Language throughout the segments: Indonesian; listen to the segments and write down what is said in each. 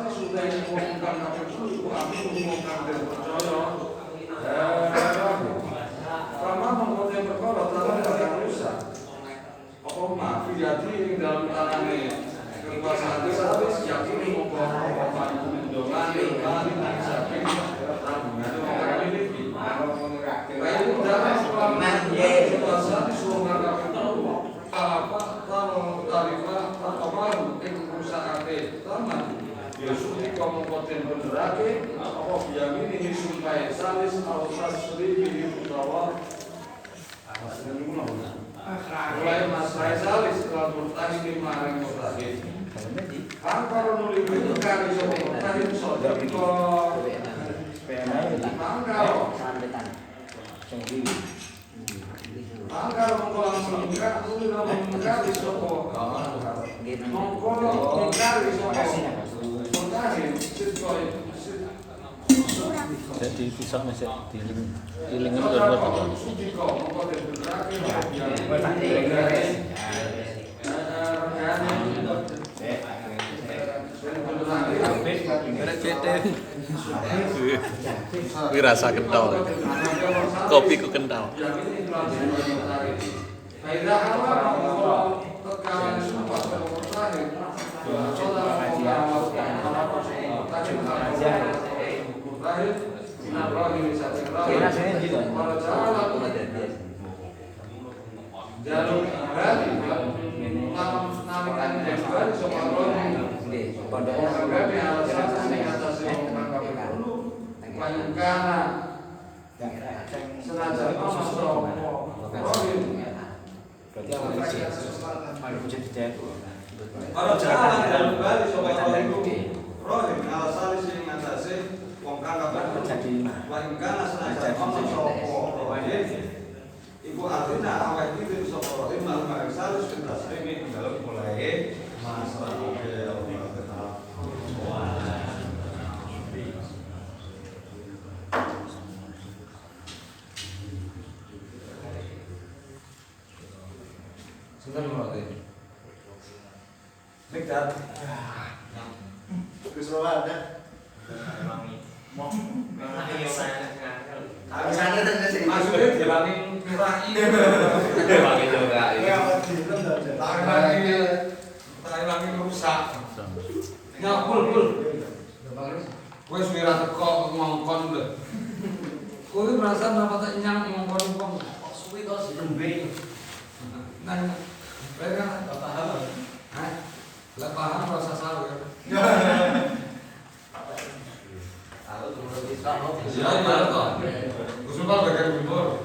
asal sudah mengumumkan KPU aku mengumumkan dan percaya karena mengkonten perkara tanah yang rusak apa maaf jadi dalam tanahnya kekuasaan habis yakin mengumumkan mendongani saking tabungan orang ini kayak udah kekuasaan disuruh KPU apa kalau tarifah apa perusahaan taman Yesus kamu konten benerake apa biang ini supaya salis alasan seribu utawa mulai masalah salis kalau bertani di maring mutahid kan kalau nulis itu kan bisa mutahid soal itu kalau mengkolang selengkap itu mengkolang di soko mengkolang di soko jadi pisah masih diling itu buat apa? Rasa kental, kopi ku kental. Jalur Bali namakan Bali soal pada orang Bali alasan mengatasi orang dulu payungkana senajan masuk rohim berarti apa sih kalau jalan Jalur Bali soal rohim alasan mengatasi wong kang terjadi payungkana senajan masuk rohim Ibu artinya awal itu bisa proses malam harus kita sering dalam mulai masalah sudah mulai. Mikdar. Bisa ada. Mau nanti saya maksudnya dibangun kurang ini dibangun juga ini rusak ya pul gue sudah teko ngongkon deh gue merasa dapat nyang ngongkon suwi to lembek nah mereka nggak paham nggak paham rasa salah Kusubal bagian timur.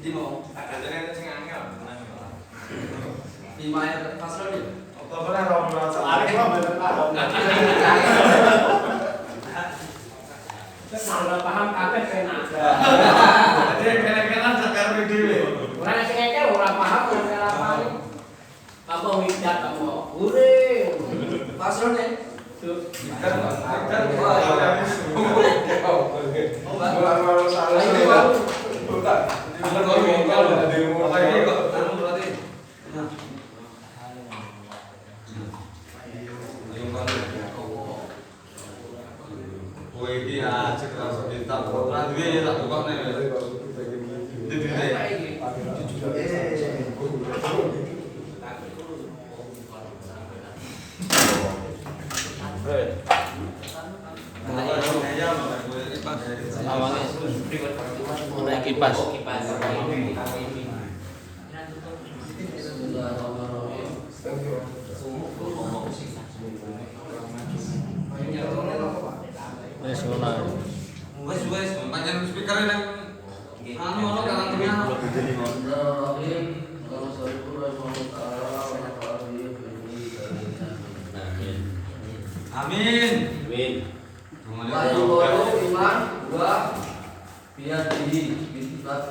Di mau? Katanya itu ngangel. Di mana pasar ini? Oktober orang merasa ada yang benar paham. Salah paham apa kena? Jadi kena-kena sakar video. Orang yang ngekel orang paham orang apa ini? Apa widat kamu? Ure. Pasar ini. Awalnya kipas. Wes, panjang speaker yang anu ono kan tengah. Amin. Amin. Iman wa biar dihibat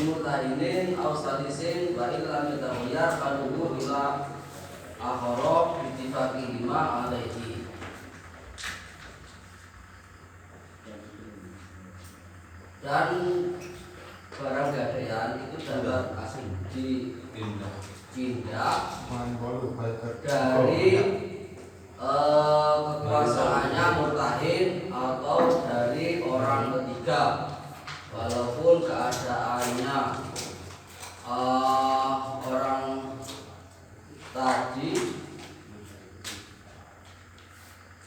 mutahinin austadisin wa illam yatawiyar kanuhu ila akhara bittifaqihima alaihi. Dan barang gadaian itu dapat asing ditindak dari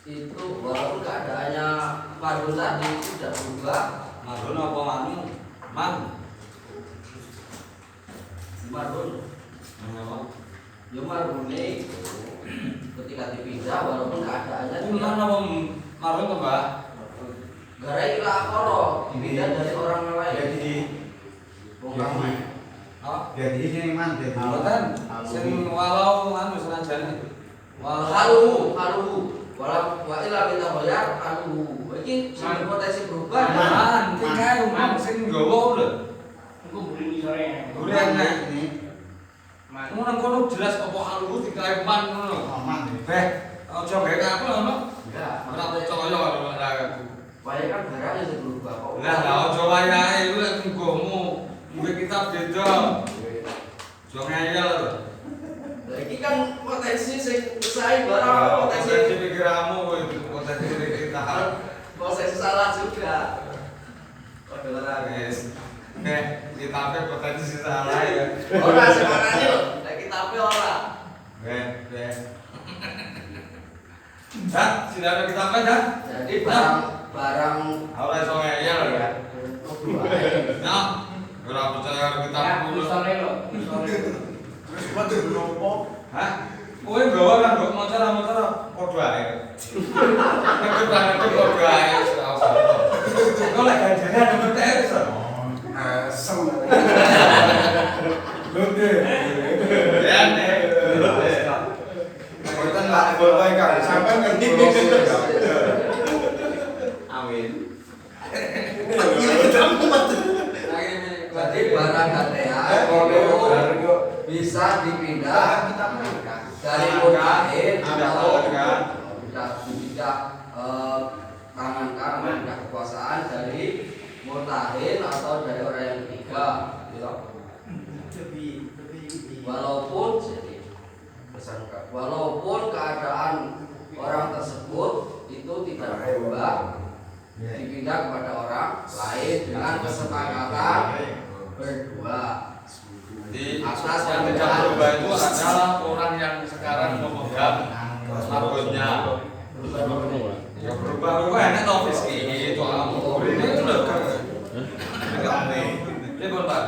itu walaupun keadaannya marhum tadi sudah berubah. Marhum apa manu? Man. Marhum. Apa? Ya marhum ini ketika dipindah walaupun keadaannya Itu mana apa marhum tuh, Mbak? gara ila akoro dipindah dari orang lain. Jadi Bongkar. Oh, jadi sini man jadi. mboten. Sing walau anu senajane. Haluhu walau wa ila minta bayar haluhu. Iki sing potensi berubah. Man, tinggal man sing nggawa lho. Engko buri sore. Buri enek. Man. Ngono kono jelas apa halu tinggal man ngono. Man. Beh, aja gawe aku ngono. Enggak. Ora percaya karo aku. Bayar kan barangnya sing berubah kok. Lah aja wayahe iku lek nggomu. Duwe kitab beda. Jo ngeyel. Lah iki kan potensi sing sae barang Potensi potensi pikiranmu kowe potensi kita. potensi salah juga. Kode ora Wes. Kitabnya potensi salah ya. ora sekarane lho, nek kitabe ora. Beh. Dah, sudah ada kitabnya dah. Jadi barang Ora iso ngeyel ya. Nah, ora percaya karo Ya, kitabmu. sore lho, sore. Terus waduh nopo? Hah? Kowe nggawa kan mbok motor padha ae. Nek padha ae ora usah. Kok lek ganjaran nomor TR iso. Asem. Lode. Ya nek. Mboten lah boleh kan sampai ngerti. Amin. jadi barang KTA itu bisa dipindah dari mutahin atau tidak tangankan pindah kekuasaan dari mutahin atau dari orang yang ketiga gitu. Walaupun keadaan orang tersebut itu tidak berubah dipindah kepada orang lain dengan kesepakatan berdua. Di atas yang tidak berubah itu adalah orang yang sekarang memegang margonya. Ya berubah enak tau Fiski itu amu. Ini itu loh. Ini pun Pak.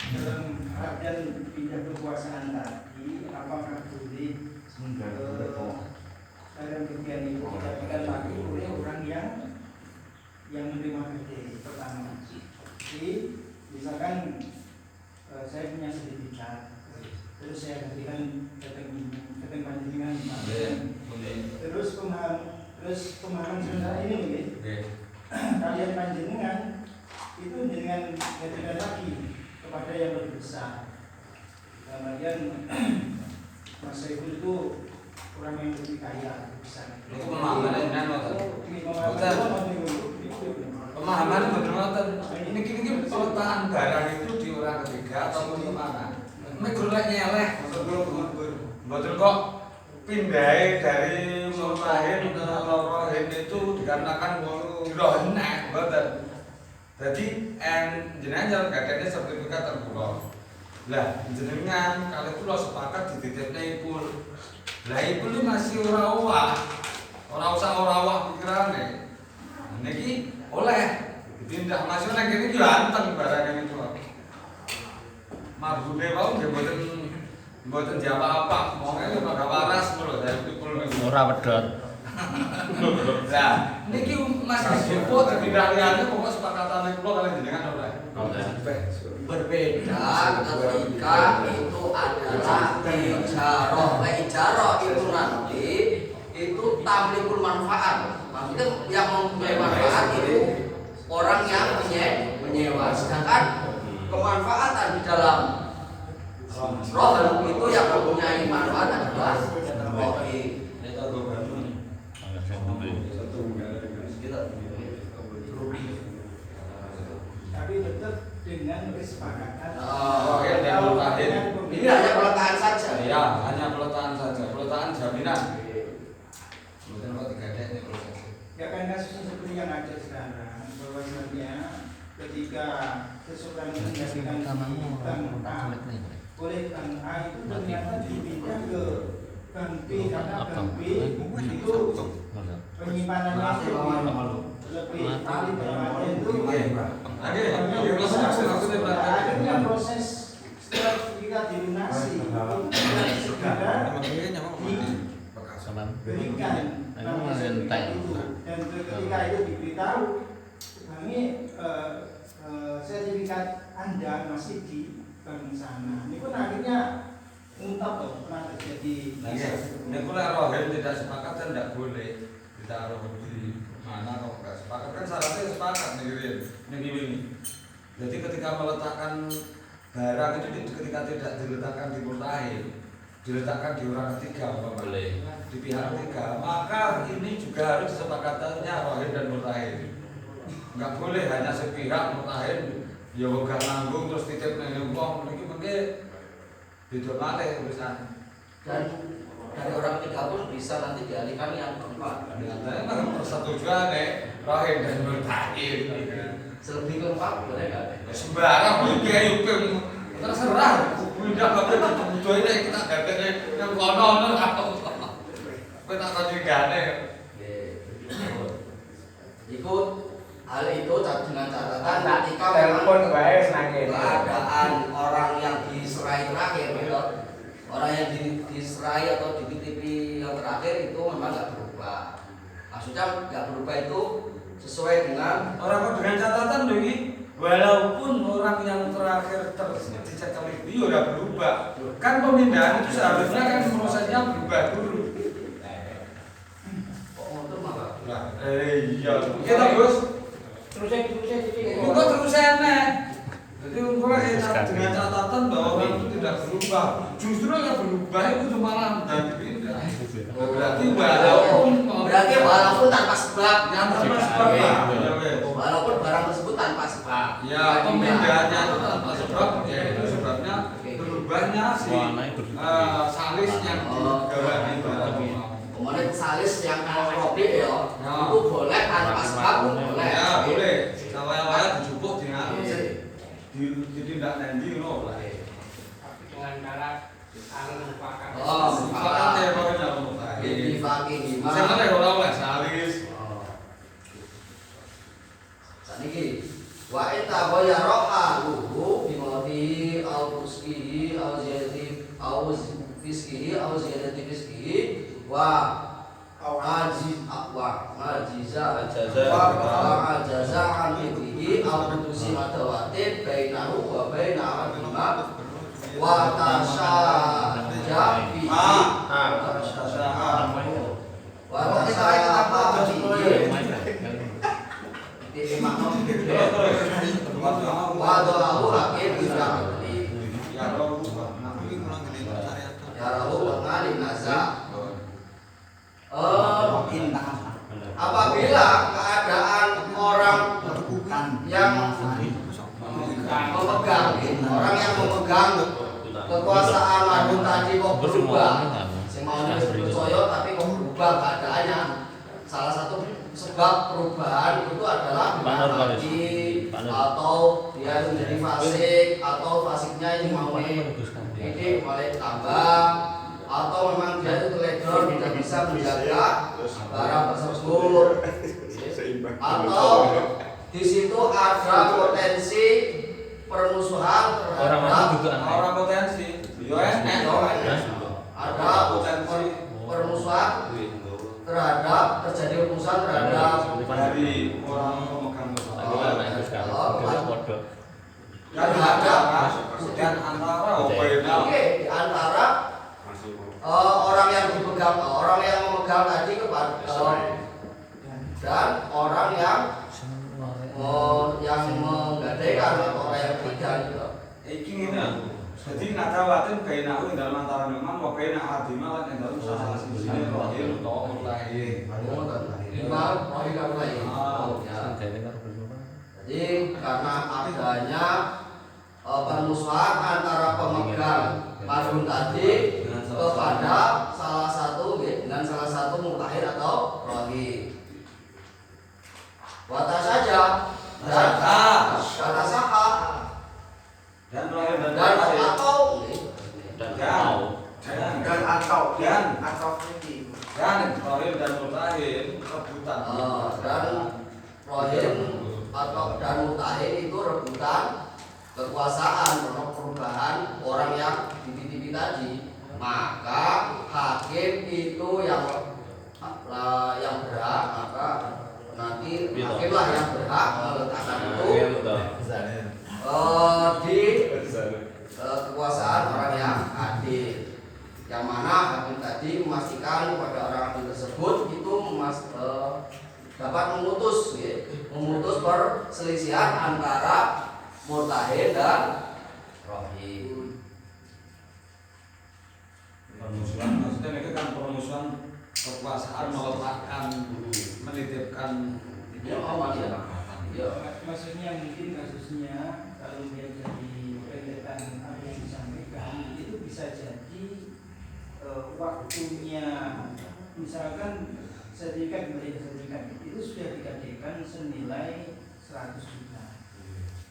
Dalam artian pindah kekuasaan tadi, apakah boleh dalam bagian itu dikatakan lagi oleh orang yang menerima gede pertama. Jadi misalkan saya punya sertifikat, terus saya gantikan keteng panjenengan, terus pemahaman sementara ini mungkin kalian panjenengan itu dengan gantikan lagi kepada yang lebih besar. Dalam bagian Mas Saiful itu orang yang lebih kaya, lebih besar. Itu pemahaman yang pemahaman bener-bener ini peletaan barang itu di orang ketiga ataupun kemana? Megur lek nyeleh, betul kok pindai dari mutahin ke lorohin itu dikarenakan dirohnek, betul. Jadi jenengan gadanya sertifikat terpulau. Lah jenengan kalau itu lo sepakat dititipnya Ipul. Lah Ipul ini masih ora usah pikirannya. Niki oleh dipindah masuk nang kene yo anteng barang itu. Marhune wae nggih mboten apa-apa, wonge yo ora waras lho dari Ipul niku. Ora wedot. Lah niki Mas Depo dipindah liyane pokok sepakatane kula kalian jenengan ora. Berbeda ketika itu adalah ijarah. Nah, ijarah itu nanti itu tamlikul manfaat. Maksudnya yang mempunyai manfaat itu orang yang menyewa. Sedangkan kemanfaatan di dalam roh itu yang mempunyai manfaat adalah rohi. Tapi tetap dengan kesepakatan. Ini hanya peletaan saja. Ya, hanya peletaan saja, peletaan jaminan. Mungkin kok digadek proses. Ya kan kasusnya seperti yang ada sekarang, bahwasanya ketika seseorang menjadikan hutang oleh Bank A itu ternyata dipindah ke Bank B karena Bank B itu penyimpanannya itu lebih paling berarti itu akhirnya proses setelah kita dilunasi itu segera diberikan sertifikat itu dan ketika itu diberitahu kami sertifikat Anda masih di bank sana. Ini pun akhirnya ungkap loh pernah terjadi. Ini kalau rohin tidak sepakat kan tidak boleh ditaruh di mana kalau nggak sepakat kan syaratnya sepakat nih. Jadi ketika meletakkan barang itu ketika tidak diletakkan di mutahin, diletakkan di orang ketiga boleh di pihak ketiga, maka ini juga harus kesepakatannya rohin dan mutahin. Nggak boleh hanya sepihak mutahin ya wegah nanggung terus titip nang wong iki mengke beda malih urusan. Dan dari orang ketiga pun bisa nanti dialihkan yang keempat. Memang persetujuan rohin dan mutahin. Selebih keempat boleh nggak? Sembarang boleh terserah. Pindah ke butuh ini kita datang yang kono atau kita tak digane. Ikut hal itu dengan catatan ketika memang keadaan orang yang diserai terakhir, orang yang diserai atau dititipi yang terakhir itu memang nggak berubah. Maksudnya nggak berubah itu sesuai dengan orang dengan catatan lagi. Walaupun orang yang terakhir dicekel itu udah berubah, kan pemindahan itu seharusnya kan prosesnya berubah dulu. kok motor malah. Iya, kita Gus. Itu terusnya. Jadi dengan catatan bahwa orang itu tidak berubah. Justru yang berubah itu cuma dan dipindah. Walaupun tanpa sebab, walaupun barang tersebut tanpa sebab. Ya, pemindahannya itu tanpa sebab, ya itu sebabnya berubahnya si salis yang digawangi barang. Kemudian salis yang kopi ya, itu boleh tanpa sebab boleh. Ya boleh. Awal-awalnya dijupuk dengan ditindak nanti loh. Dengan cara mufakat. Mufakat ya pokoknya mufakat. Difaki gimana? Saya ada orang lah salis. Saniki wa ita ghayara haluhu bimati au fuskihi au ziyadati au fiskihi au ziyadati fiskihi wa ajaza an fihi au tusi madawatin bainahu wa baina ahadima wa tasyaja fihi wa tasyaja fihi wadolahu hakim bisyarati yarahu ngani nasa. Apabila keadaan orang yang memegang kekuasaan madun tadi kok berubah, sing mau percaya tapi kok berubah keadaannya. Salah satu sebab perubahan itu adalah lagi atau dia menjadi fasik atau fasiknya ini mau ini mulai tambah atau memang dia itu teledor tidak bisa menjaga barang tersebut atau di situ ada potensi permusuhan terhadap orang potensi ada potensi permusuhan terhadap terjadi permusuhan terhadap dari orang pemegang dan antara orang yang dipegang, orang yang memegang tadi kepada dan orang yang menggadaikan atau orang yang ketiga gitu. Jadi ngadawatin bainahu dalam antara memang wa baina ahadima lan dalam salah siji rohil utawa mutahin. Jadi karena adanya permusuhan antara pemegang madun tadi kepada salah satu dengan salah satu mutahin atau rohi. Wata saja dan kata saha dan rohil dan atau atau Dan ini. dan rohim dan mutahin rebutan. Dan rohim atau dan mutahin itu rebutan kekuasaan atau perubahan orang yang dititipi tadi. Maka hakim itu yang berhak, maka nanti hakimlah yang berhak meletakkan itu di kekuasaan orang yang adil, yang mana hakim tadi memastikan kepada orang adil tersebut itu dapat memutus perselisihan antara murtahin dan rohim. Permusuhan maksudnya mereka kan permusuhan kekuasaan meletakkan, menitipkan. Maksudnya mungkin kasusnya kalau dia jadi rentetan apa yang disampaikan itu bisa jadi waktunya, misalkan sertifikat itu sudah dikatakan senilai 100 juta.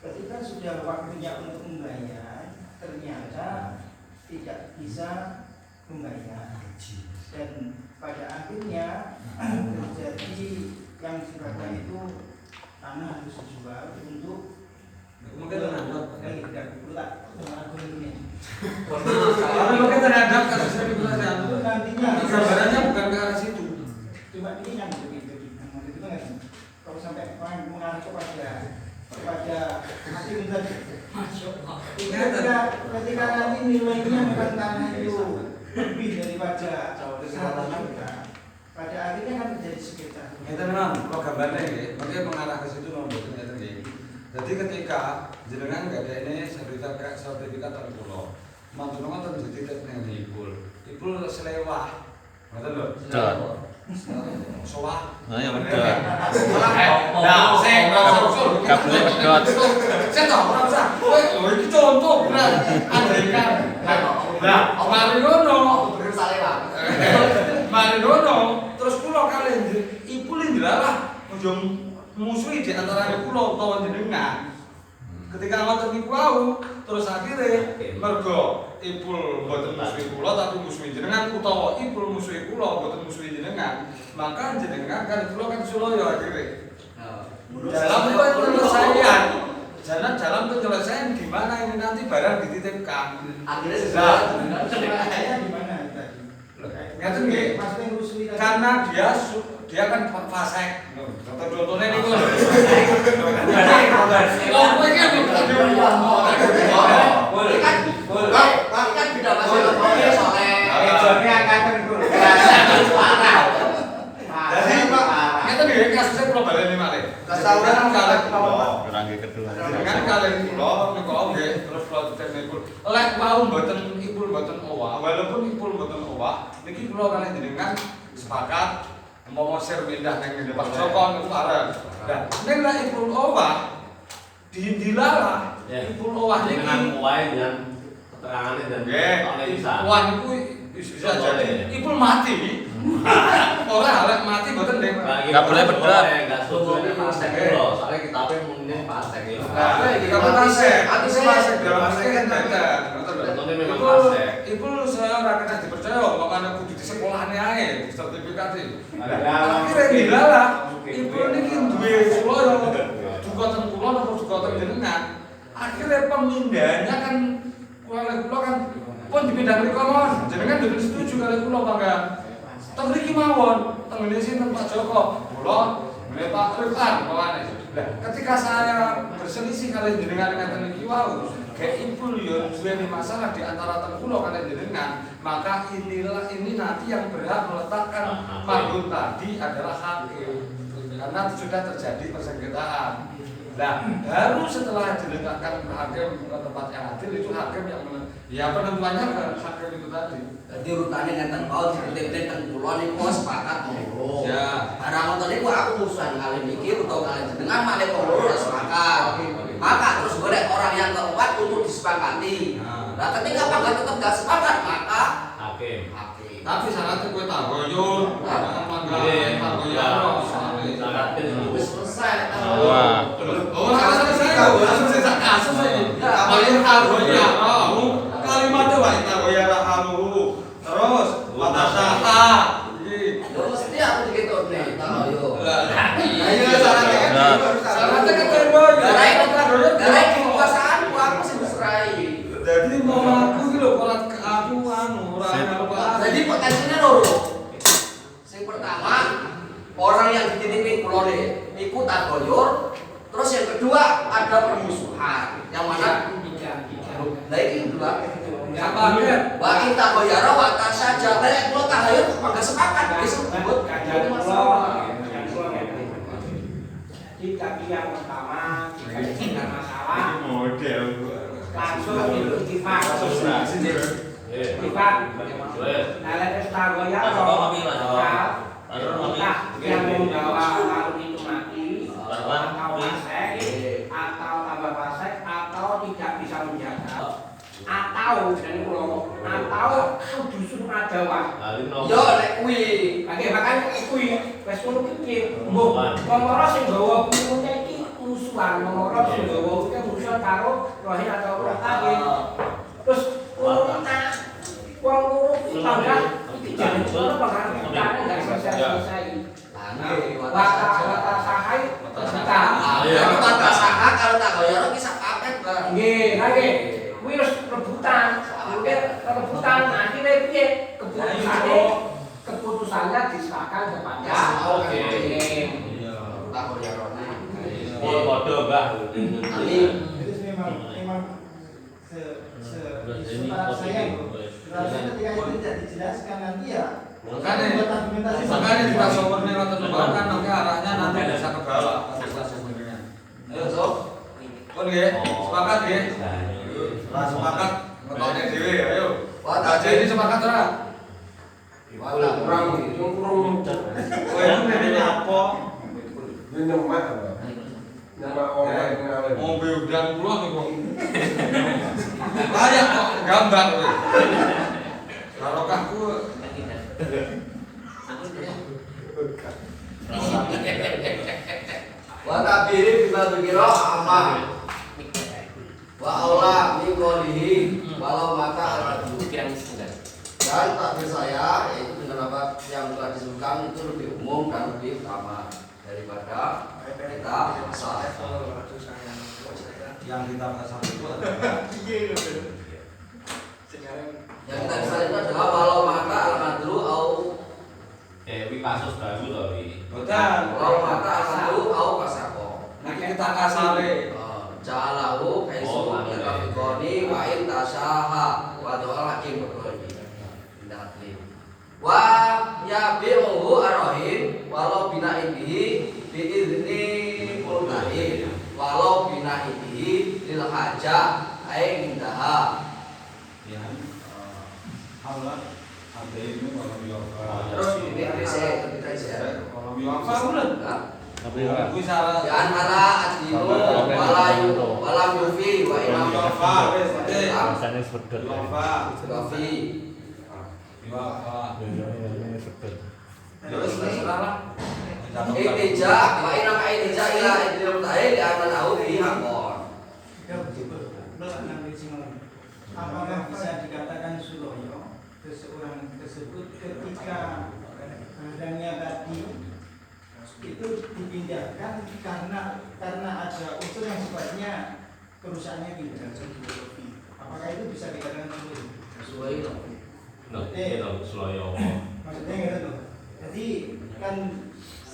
Ketika sudah waktunya untuk membayar, ternyata tidak bisa membayar, dan pada akhirnya terjadi yang sifatnya itu tanah harus dijual untuk Mungkin terhadap tidak pula mengagunnya. Tapi mungkin terhadap kasusnya di Belanda. Nantinya Gambarannya bukan ke arah situ. cuma ini yang begitu itu kan kalau sampai mengarah kepada hakim tadi. Ketika nanti nilainya memang tanah itu lebih daripada 100 juta, pada akhirnya kan menjadi sekitar. Kita memang kalau gambarnya ya, makanya mengarah ke situ nomor itu. Jadi ketika jenengan nggak ada ini sertifikat dari pulau, mantungan terjadi teknik ipul selewah, betul loh? Soal. Nah, yang betul. Nah, saya merasa usul. Kabelnya pedot. Saya tahu merasa. Oh, itu contoh berat. Andaikan. Nah, mari ngono. Mari ngono. Terus pulau kalian ipul indiralah ujung musuhi di antara pulau utawa jenengan. Ketika ngoten niku wau, terus akhirnya mergo ipul mboten musuhi kula tapi musuhi jenengan utawa ipul musuhi kula mboten musuhi jenengan, maka jenengan kan kula kan sulaya akhirnya. Dalam penyelesaian di mana ini nanti barang dititipkan. Akhirnya Saya di mana tadi? Ngaten nggih. Maksudnya rusui tadi. Karena dia kan fasek. Contohnya niku. kan beda masalah Jadi Pak, kita nih kasusnya pulau baleni malih. Kasauran kalian pulau. Rangge kedua. Dengan kalian pulau, niku nggih terus pulau teknik pun. Lek mau mboten ipul mboten owah, walaupun ipul mboten owah, niki pulau kalian jenengan sepakat mau share pindah nang Pak Joko niku arep. Nah, nek lek ipul owah dilalah ipul owah niki dengan wae dengan keterangannya dan oleh bisa. Wah niku bisa jadi ipul mati. Ora halek mati mboten Dek. Kabelnya pedot. Enggak sesuai pasek lho. Soalnya kita mungkin pasek ya. Kita pasek, pasek dalam pasek kan dadan. Contohnya memang pasek. Ipul saya ora kena dipercaya kok ana kudu di sekolahane ae sertifikat iki. Akhire dilalah ipul niki duwe sulaya dukoten kula napa dukoten jenengan. Akhire pemindahannya kan kula kan pun dipindah mriko mawon. Jenengan mboten setuju kali kula mangga. Teng mriki mawon, teng ngene sinten Pak Joko, kula meneh Pak Rifan mawane. Lah, ketika saya berselisih kali jenengan dengan niki wau, kayak ipul yo duweni masalah di antara teng kula kalian jenengan, maka ini nanti yang berhak meletakkan margun tadi adalah hakim. Karena sudah terjadi persengketaan. Nah, baru setelah diletakkan hakim ke tempat yang adil itu hakim yang penentuannya ke hakim itu tadi. Jadi urutannya ngeten mau dititip teng kula niku sepakat monggo. Ya. Barang ngoten niku aku musuhan kali mikir utawa kali jenengan malih kula sepakat. Maka terus golek orang yang keempat untuk disepakati. Nah, ketika pangkat tetap gak sepakat, maka Hakim. Tapi syaratnya kowe tagoyun, mangga tagoyun. Syaratnya itu wis selesai. Wah. Oh, selesai kasus ini. Tagoyun tagoyun. Kalimatnya wae tagoyun halu. Terus potensinya loro. Yang pertama, orang yang dititipin kulone ikut tagoyor. Terus yang kedua ada permusuhan. Yang mana? Nah ini dua. Apa kan? Wa kita bayara wa saja. Lah kalau tahayul maka sepakat disebut Jadi masalah. Jadi kaki yang pertama jika ada masalah Model. langsung itu ittifaq. Ittifaq. Nah, ada tagoya yang membawa lalu itu mati atau pasek atau tambah pasek atau tidak bisa menjaga atau jadi pulau atau justru ada wah yo lek kuwi lagi makanya kuwi wis ngono iki mbok nomor sing gawa punya iki musuhan nomor sing gawa iki musuhan karo rohin atau rohin terus urutna wong urut tangga iki jangan ngono bakal kita enggak selesai wata sahai kita wata sahak kalau tak goyor ki sak apet Bang. nggih nggih kuwi wis rebutan akhirnya piye keputusannya diserahkan kepada hakim. Tak goyor. Podo, Mbah. Itu memang sepakat saya rasanya ketika itu tidak dijelaskan nanti ya Makanya kita sobat lewat kan nanti arahnya nanti bisa ke bawah. Ayo sob. Kon nggih, sepakat nggih. Lah sepakat ngetokne dhewe ayo. Wata Jadi sepakat ora? wata kurang Kowe ini apa? Ini nyemak. Nyemak orang ngalim. Ngombe udan kula niku. Layak kok gambar kowe. Barokahku wa tabiri bima dzikra amma wa aula min qolihi walau mata al-adu dan takbir saya yaitu dengan apa yang telah disebutkan itu lebih umum dan lebih utama daripada kita sah yang kita bahas itu adalah yang kita bisa itu adalah walau mata al-adu au Wi kasus baru loh ini. betul. walau mata al-adu au pasako Nanti kita kasare. Ja'alahu kaisu yatabikoni wa in tasaha wa do'al hakim berkoni wa yabi'uhu arrohin walau bina ibihi bi'izni multahin walau bina ibihi lil haja aing indaha Allah ada ini kalau terus ini kita isi kalau biasa udah. Tapi ora. Kuwi salah. di antara adinu walam yufi wa imam Rasane sedot. yufi Terus salah. Intija wa inam intija ila idil ta'il di aman au fi hakon. apakah bisa dikatakan suloyo seseorang tersebut ketika badannya tadi itu dipindahkan karena ada unsur yang sifatnya kerusakannya tidak filosofi. Apakah itu bisa dikatakan suloyo? Suloyo. Sloyo. Maksudnya gitu. Jadi kan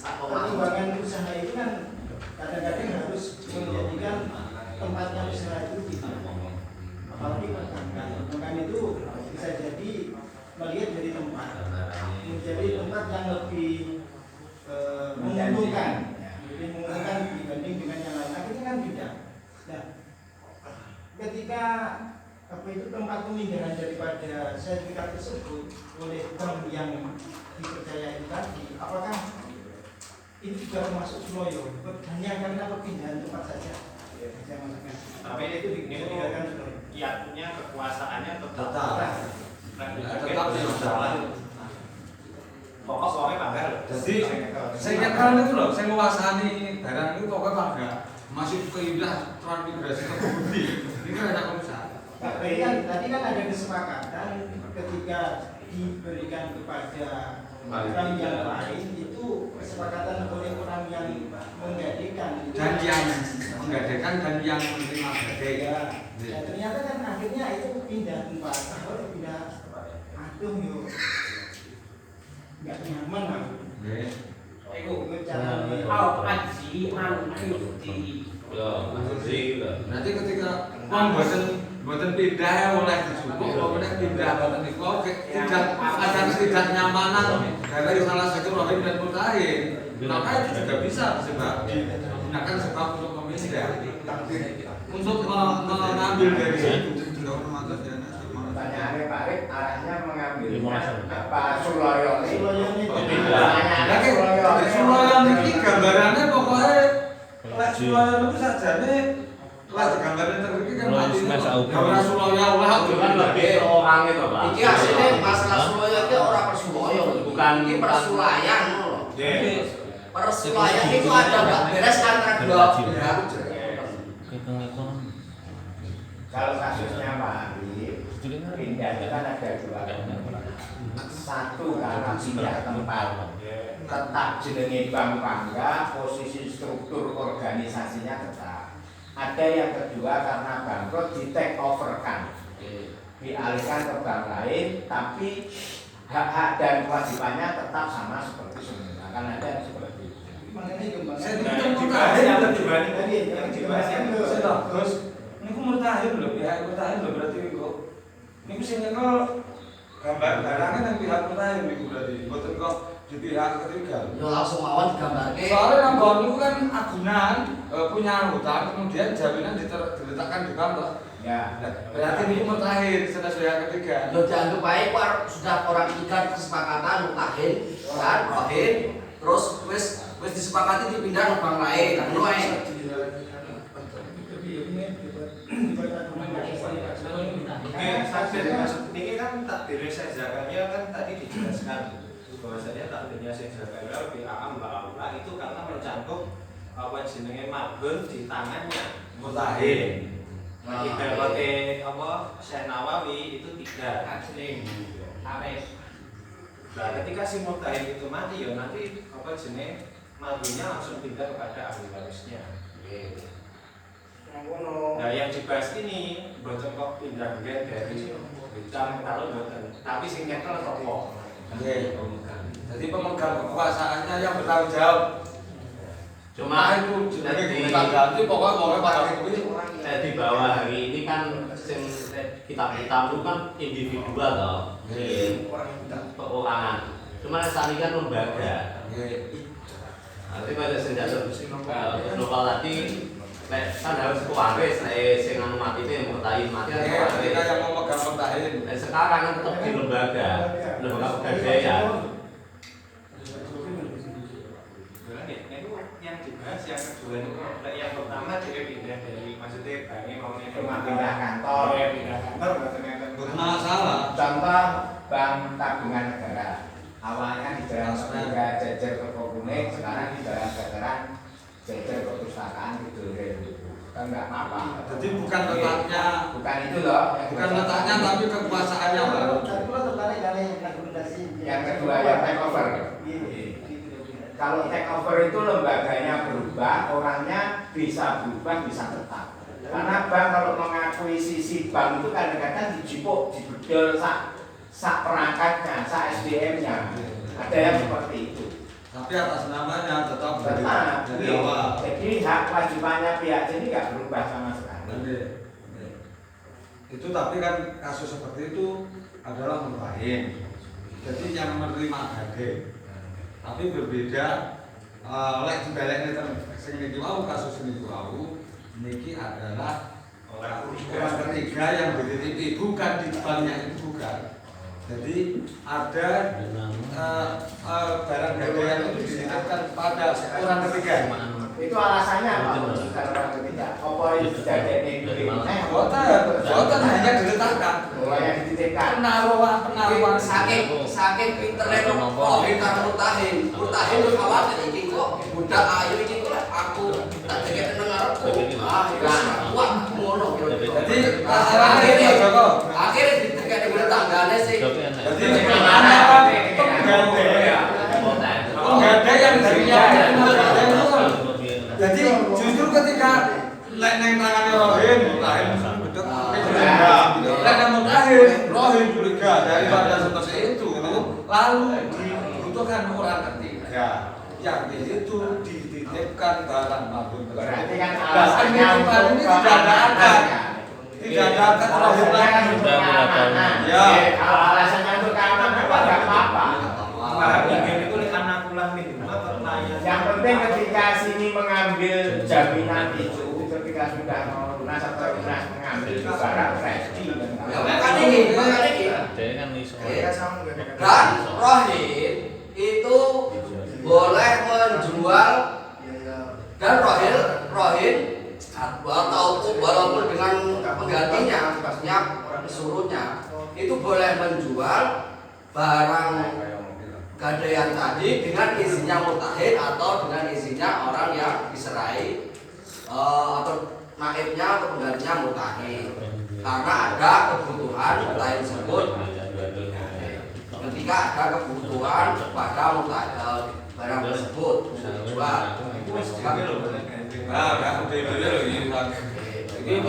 perkembangan usaha itu kan kadang-kadang harus menjadikan tempatnya usaha itu gitu. Apalagi perbankan itu bisa jadi melihat dari tempat menjadi tempat yang lebih menguntungkan, lebih menguntungkan dibanding dengan yang lain. Akhirnya kan tidak. Nah, ketika apa itu tempat pemindahan daripada sertifikat tersebut oleh bank yang dipercaya itu tadi, apakah ini juga termasuk suloyo? Hanya karena perpindahan tempat saja. Saya maksudkan. Tapi itu dikatakan suloyo. Ya, punya kekuasaannya tetap Tetap masalah. pokok soalnya bangga loh. Jadi saya kira itu loh, saya menguasai barang itu pokoknya bangga. Masih keindah transmigrasi ke budi. Ini kan ada pengusaha. Tadi kan ada kesepakatan ketika diberikan kepada orang yang lain itu kesepakatan oleh orang yang menggadekan Dan yang menggadekan dan yang menerima gade. ya. Dan ternyata kan akhirnya itu pindah tempat, pindah aduh yuk. al aji an qibti. Nanti ketika wong mboten pindah oleh dijupuk, kemudian pindah mboten niku tidak ada ketidaknyamanan dari salah satu rohim dan mutahin. Maka itu juga bisa digunakan sebab untuk memindah, untuk mengambil dari situ. Pertanyaannya Pak Rik, arahnya mengambil Pak Suloyo ini. Suloyo ini gambarannya pokoknya Suloyo itu sajane lah gambarnya terkini kan mati. gambar Suloyo lah Kan lebih ke orang itu, Pak. Iki asline masalah Suloyo iki ora persuloyo, Bukan iki persulayan lho. Nggih. Persulayan itu ada enggak beres antara dua pihak. Kalau kasusnya Pak Ari, pindah itu kan ada dua. Satu karena pindah tempat, tetap jenenge Bank Pangga, posisi struktur organisasinya tetap. Ada yang kedua karena bangkrut di take over kan, dialihkan ke bank lain, tapi hak-hak dan kewajibannya tetap sama seperti semula. Kan ada yang seperti itu. Makanya gimana? Saya Nah, itu dibahas mutahin yang lho dibanding dibanding tadi yang dibahas yang itu. Saya tahu, Gus. Niku mutahin lho, pihak mutahin lho berarti niku. Niku sing nyekel gambar barangnya nang pihak mutahin niku berarti. Mboten kok di pihak ketiga. Yo langsung mawon digambarke. soalnya nambah niku kan agunan punya hutang, kemudian jaminan diletakkan di bank toh. Ya, Berarti niku mutahin sesuai ketiga. Yo dianggap baik sudah orang ikat kesepakatan mutahin kan rohin terus wis disepakati dipindah ke bank lain kan ngono ae. Ini kan takdir zakatnya kan tadi dijelaskan bahwasanya takdirnya zakatnya lebih am ba'aula itu karena mencakup apa jenenge magun di tangannya mutahin. Nah, ibaratnya apa Syekh Nawawi itu 3 asli. Nah, ketika si mutahin itu mati ya nanti apa jenenge magunnya langsung pindah kepada ahli warisnya. Nah, yang dibahas ini boten kok pindah dari hutang kalau boten, tapi sing nyekel sapa? Oke. Jadi pemegang kekuasaannya yang bertanggung jawab. Cuma itu jenenge ganti pokoknya pada kuwi. di bawah hari ini kan sing kitab-kitab itu kan individual toh. Perorangan. Cuma saat ini kan lembaga. Nanti pada senjata global tadi kan harus kewaris, sing anu mati itu yang mutahin mati kan Kita yang mau megang mutahin. sekarang kan tetap di lembaga pegadaian. Yang dibahas yang kedua itu yang pertama dia pindah dari maksudnya banknya mau cuma pindah kantor. pindah kantor Bukan masalah. Contoh Bank Tabungan Negara. Awalnya di Jalan Sepeda Jejer Kertokunik, sekarang di Jalan Veteran Jejer Perpustakaan gitu. Kan nggak apa-apa. Jadi bukan letaknya, Bukan itu loh. bukan letaknya tapi kekuasaannya Pak. Kalau tertarik kali yang rekomendasi. Yang kedua yang take over. Kalau take over itu lembaganya berubah, orangnya bisa berubah, bisa tetap. Karena bank kalau mengakui sisi bank itu kadang-kadang dijipuk, dibedol sak perangkatnya, sak SDM-nya. Ada yang seperti itu. Tapi atas namanya tetap Tetap. dari awal. Jadi hak kewajibannya pihak ini nggak berubah sama sekali. Itu tapi kan kasus seperti itu adalah mutahin. Jadi yang menerima gade. Tapi berbeda lek dibalekne sing niki wau kasus niki wau niki adalah orang ketiga yang dititipi bukan di banknya itu bukan. Jadi ada barang gadaian itu dititipkan pada orang ketiga. Itu alasannya apa? Bukan orang ketiga. Apa itu jadi Boten hanya diletakkan. Mulanya dititipkan. Penaruhan Saking pintere rohin karo mutahin lu khawatir iki kok budak ayu iki kok aku tak dikek nang arepku. Ah, kuat ngono. Jadi kasarane iki Joko. Akhirnya didekek nang tanggane sing Jadi gimana penggadai yang darinya jadi justru ketika lek nang tangane rohin mutahin bedek lek nang mutahin rohin curiga daripada seperti itu lalu dibutuhkan orang ketiga yang itu dititipkan menitipkan barang mabur Berarti kan Nah, alasannya penitipan ini untuk tidak ada akad. Tidak ada akad alasannya kan terhadap untuk keamanan. Ya. Kalau alasannya untuk keamanan enggak apa-apa. Para ingin itu anak pulang minimal pertanyaan. Yang penting ketika sini mengambil jaminan itu, ketika sudah mau lunas atau lunas mengambil itu barang ready. Ya makanya ini. Dia kan iso. Dan rohin itu boleh menjual dan rohin atau walaupun dengan penggantinya, maksudnya suruhnya itu boleh menjual barang gadaian tadi dengan izinnya mutahin atau dengan izinnya orang yang diserai atau naibnya atau penggantinya mutahin, karena ada kebutuhan mutahin tersebut. Ketika ada kebutuhan pada barang tersebut dijual. Nah, kan udah dulu ini ini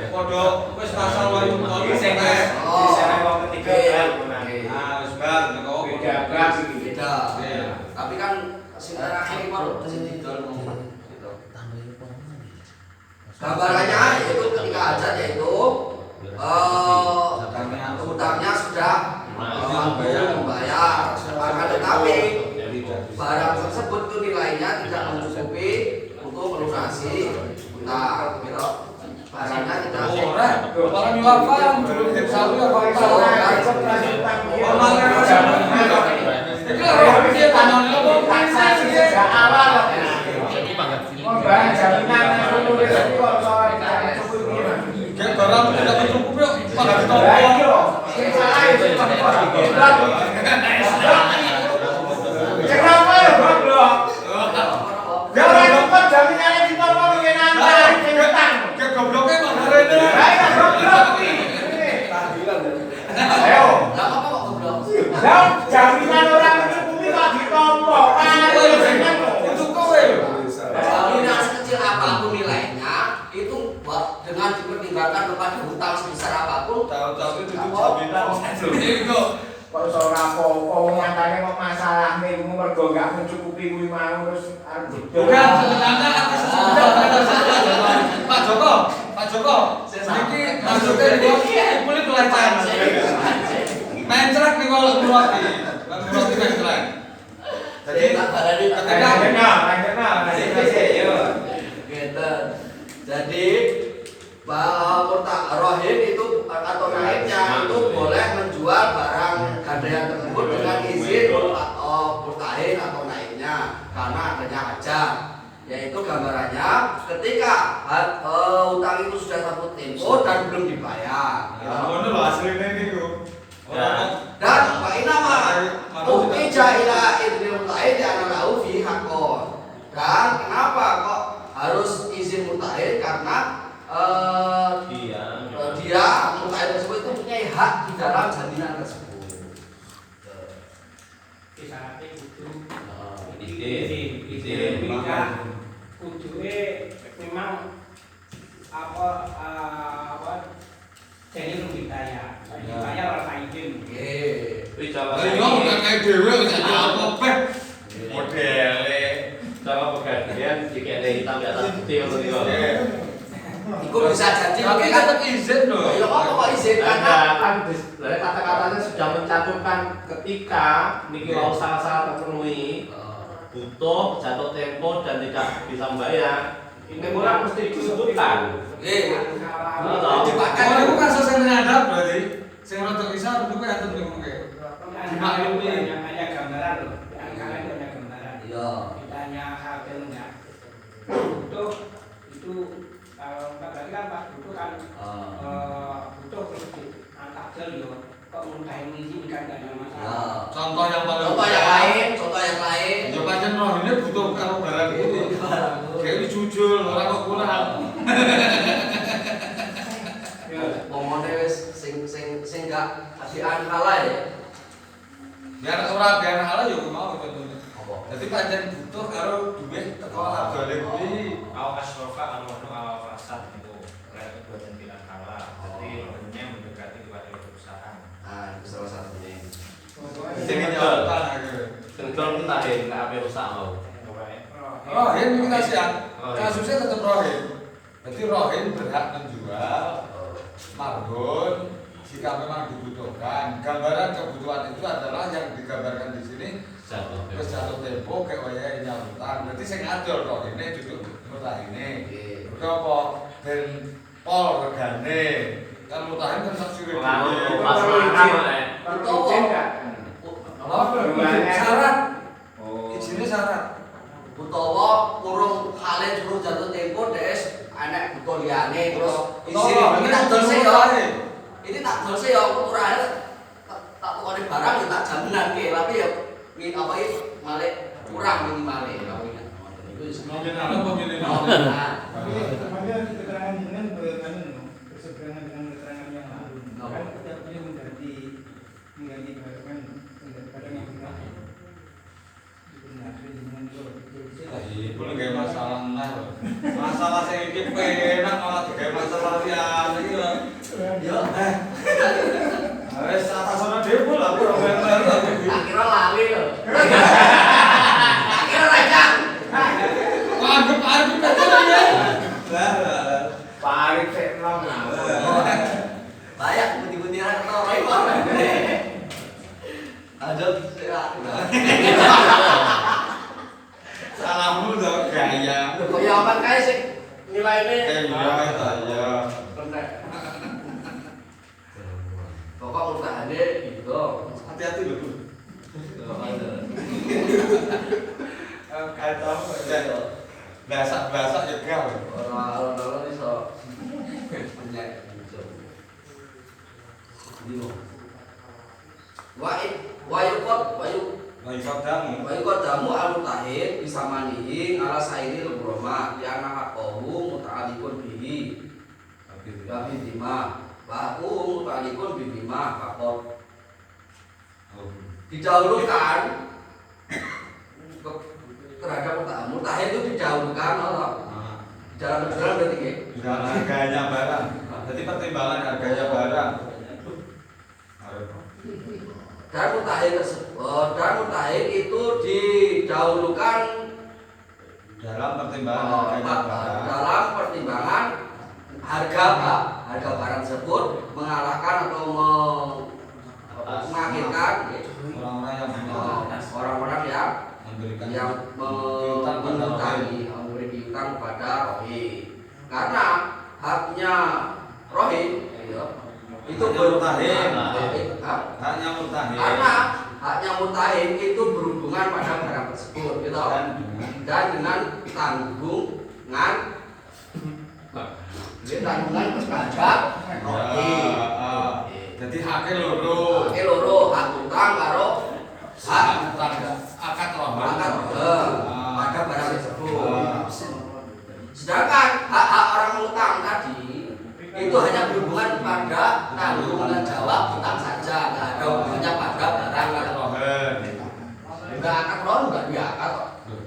podo wis pasal wae Ini sing diserai wong ketiga. nah wis bar nek Beda. Tapi kan sing terakhir iki lho sing didol gitu. Gambarannya yaitu ketika hajat yaitu utangnya sudah membayar. Akan tetapi barang tersebut itu nilainya tidak mencukupi untuk melunasi utang, gitu. Barangnya tidak. orang nyuapan belum sawi apa Taksasi sejak awal. Membayar jaminan yang menulis itu kalau soal tidak mencukupi. Kayak barang tidak mencukupi pada ditolong. Yang salah itu kenapa ya goblok? Jangan cepat jaminannya ditolong dengan antara cepetan. Kayak gobloknya Pak Harene. Ayo goblok ini. Ayo. Lah apa kok goblok? Lah jaminan orang mencukupi kok ditompok. Itu kowe lho. Jaminan sekecil apapun nilainya itu dengan dipertimbangkan kepada hutang sebesar apapun. Tahu-tahu itu jaminan. Itu Kok iso ora apa-apa nyatane kok masalahne iku mergo gak mencukupi kuwi mau terus arep bukan sebenarnya atas Pak Joko iki maksudnya iki kulit pelajaran mencret nih kalau murati mencret jadi jadi rohin itu atau naibnya itu boleh menjual barang gadaian tersebut dengan izin mutahin atau naibnya karena adanya hajat. Yaitu gambarannya ketika utang itu sudah satu tempo dan belum dibayar. ngono lho asline niku Dan Pak Inama ukija ila idri mutahin ya lahu fi haqqon. Dan kenapa kok harus izin mutahin? Karena dia mutahin tersebut itu punya hak di dalam jaminan tersebut. Isyaratnya kudu Ide. kudunya memang apa jadi belum dibayar orang izin. Wis ayo nek dhewe wis apa peh modele sama pegadian dikene hitam di atas putih ngono iki. Itu bisa jadi tapi tetap izin loh. Ya apa kok izin karena kan dari kata-katanya sudah mencantumkan ketika niki wau salah terpenuhi butuh jatuh tempo dan tidak bisa membayar ini kurang mesti disebutkan. Kalau itu kasus yang menyadap berarti sing rodok bisa itu kan tentu mungkin dimaklumi hanya gambaran loh, yang kalian punya gambaran. Iya. Kita hanya hasilnya butuh itu kalau berarti kan pas butuh kan butuh terus angkat yo kok muntahin izin kan gak ada masalah. contoh yang paling contoh yang lain ya pancen roh ini butuh karo barang ini kayak ini jujur orang kok kurang ngomongnya wis sing gak adian halal ya. biar halal yo mau contohnya jadi pancen butuh karo duit teko harga lebih Al asrofa al-manu al-fasad itu oleh kedua jentilan halal. Jadi rohnya mendekati kepada perusahaan. Nah, itu salah satunya. sing nyata Kendol mutahin nggak apa rusak mau. Rohin kita siap. Kasusnya tetap rohin. Berarti rohin berhak menjual margon jika memang dibutuhkan. Gambaran kebutuhan itu adalah yang digambarkan di sini. Terus jatuh tempo kayak waya nyambutan. Berarti saya ngadol rohinnya duduk mutah ini. Berapa ben pol regane. Kan mutahin kan saksi rezeki. Syarat. Izinnya syarat. Utawa kurung hale suruh jatuh tempo des anak butuh liyane terus Ini tak dol sih ya. yo. Ini tak dol sih yo uturane tak tukone barang ya tak jaminan ke tapi ya apa iki malih kurang minimal ya. Nominal apa minimal? Makanya keterangan jenengan berseberangan dengan keterangan yang lalu. Kan setiap ini mengganti barang yang benar. Boleh gak masalah nah. Masalah saya ini penak malah gak masalah lian iki lho. Yo. Wes atasana dhewe lah ora bener. Akhirnya lali lho. Akhirnya rajang. Anggap arep betul ya. Lah. Parik sik nom Banyak putih-putih ra ketara iki. Aja Salahmu dong gaya. kok ya aman kae sih nilaine. Iya. Pentek. Pokok utahane gitu. Hati-hati lho, Bu. Kata Basak ya gal. orang iso penyek gitu. Ini Lagi kodamu. Wayu kodamu al-mutahid bisa manihi ala sairi al-broma di anak akohu muta'alikun bihi Wabi dima Wahu muta'alikun bihima fakot didahulukan terhadap mutahid itu didahulukan di dalam perjalanan berarti ya? Di dalam harganya barang. Jadi pertimbangan harganya barang. Dan mutahid itu didahulukan dalam pertimbangan harganya barang. Dalam pertimbangan harga barang tersebut mengalahkan atau mengakhirkan orang-orang yang memberi piutang kepada rohi. Karena haknya rohi itu mutahid. Haknya mutahid. Karena haknya mutahid itu berhubungan pada barang tersebut, gitu. Dan dengan tanggungan terhadap rohi. Jadi haknya loro. Hak utang karo hak akad roh. Pada barang tersebut. Sedangkan hak orang utang tadi itu hanya berhubungan pada tanggungan jawab utang saja, nggak ada hubungannya pada barang rohen. Nggak akad rohen, nggak diakad.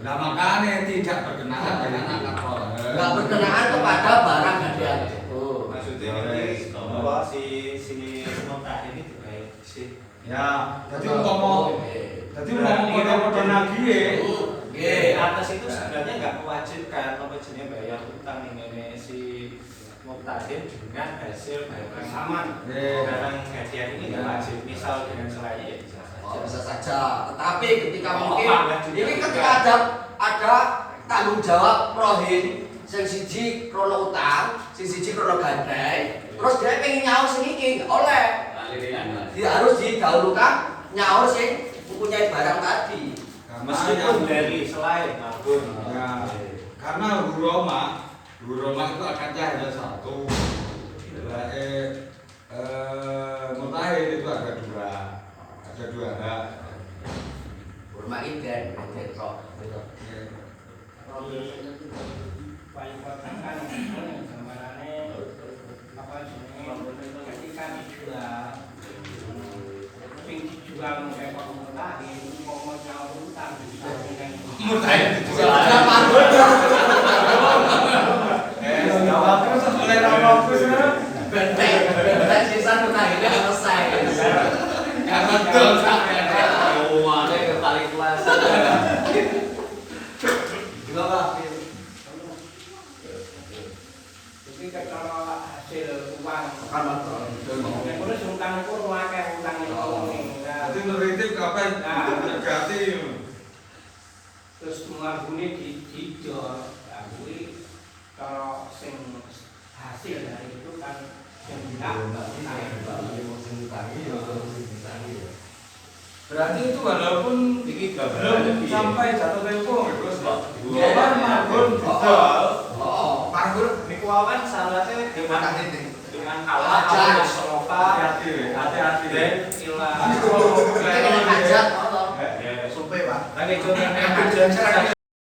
Nah makanya tidak berkenaan dengan akad rohen. Nggak berkenaan kepada barang hadiah itu. Maksudnya ini bahwa si nota ini terkait si ya, jadi umpama kode nagih atas itu sebenarnya nggak mewajibkan apa jenis bayar utang ini si muktadin dengan hasil barang aman. Barang hadiah ini nggak wajib. Misal dengan selainnya ya bisa saja. Bisa saja. Tetapi ketika mungkin ini ketika ada tanggung jawab rohin, sing siji krono utang, sing siji krono gandeng, terus dia pengen nyaur sing iki oleh. Dia harus didahulukan nyaur sing mempunyai barang tadi. Meskipun dari selain maupun karena huroma itu akadnya hanya satu. Mutahid itu ada dua hak. Hurma inden kok. Paling penting kan gambarannya apa jenis ketika dijual kayak Pak Mutahid mau nyaur utang Mutahid benteng sisa Mutahidnya selesai. Betul sampai Semuanya ke paling kelas. Juga kabeh negati. Terus mengagumi didol, kuwi kalau sing hasil dari itu kan yang Berarti itu walaupun belum sampai jatuh tempo, terus Iya. Marbun didol. Marbun niku awan salate dengan Allah Hajat. Mustafa Hati-hati. dan ilah Kita kena hajat, ya Supe, Pak. lagi contohnya